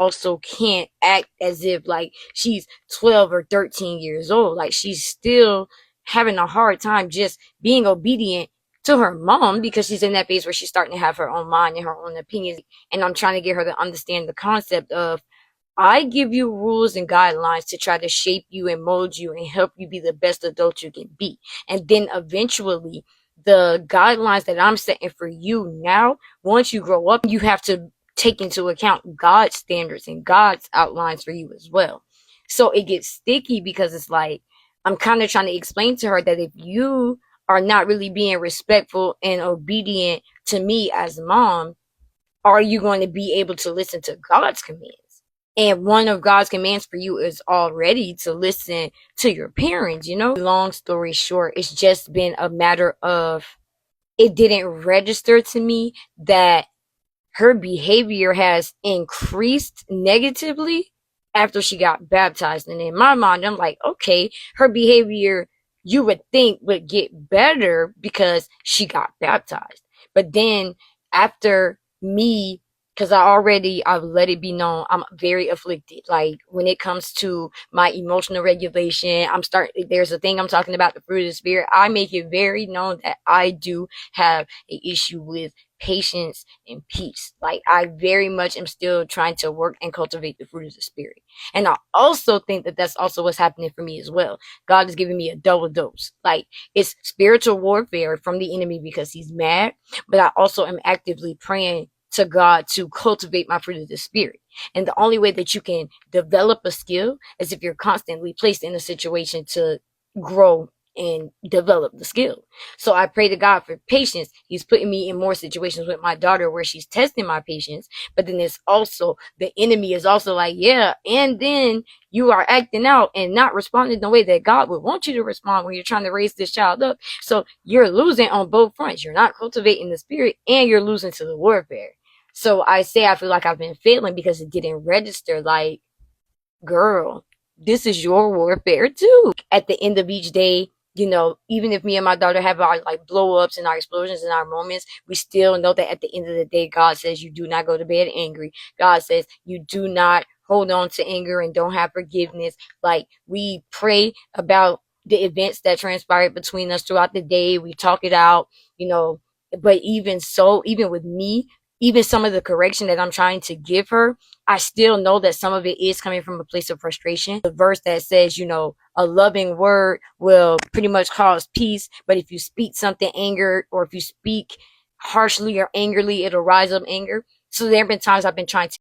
also can't act as if like she's 12 or 13 years old. Like she's still having a hard time just being obedient to her mom because she's in that phase where she's starting to have her own mind and her own opinions. And I'm trying to get her to understand the concept of I give you rules and guidelines to try to shape you and mold you and help you be the best adult you can be. And then eventually, the guidelines that I'm setting for you now, once you grow up, you have to take into account God's standards and God's outlines for you as well. So it gets sticky because it's like, I'm kind of trying to explain to her that if you are not really being respectful and obedient to me as mom, are you going to be able to listen to God's commands? And one of God's commands for you is already to listen to your parents, you know? Long story short, it's just been a matter of it didn't register to me that her behavior has increased negatively after she got baptized. And in my mind, I'm like, okay, her behavior you would think would get better because she got baptized. But then after me, because I've let it be known I'm very afflicted. Like when it comes to my emotional regulation, there's a thing I'm talking about, the fruit of the spirit. I make it very known that I do have an issue with patience and peace. Like I very much am still trying to work and cultivate the fruit of the spirit. And I also think that that's also what's happening for me as well. God is giving me a double dose. Like it's spiritual warfare from the enemy because he's mad, but I also am actively praying to God to cultivate my fruit of the spirit. And the only way that you can develop a skill is if you're constantly placed in a situation to grow and develop the skill. So I pray to God for patience. He's putting me in more situations with my daughter where she's testing my patience. But then it's also, the enemy is also like, yeah, and then you are acting out and not responding the way that God would want you to respond when you're trying to raise this child up. So you're losing on both fronts. You're not cultivating the spirit and you're losing to the warfare. So I feel like I've been failing because it didn't register. Like, girl, this is your warfare too. At the end of each day, you know, even if me and my daughter have our like blow ups and our explosions and our moments, we still know that at the end of the day, God says you do not go to bed angry. God says you do not hold on to anger and don't have forgiveness. Like we pray about the events that transpired between us throughout the day. We talk it out, you know, but even so, even with me, even some of the correction that I'm trying to give her, I still know that some of it is coming from a place of frustration. The verse that says, you know, a loving word will pretty much cause peace, but if you speak something angered or if you speak harshly or angrily, it'll rise up anger. So there have been times I've been trying to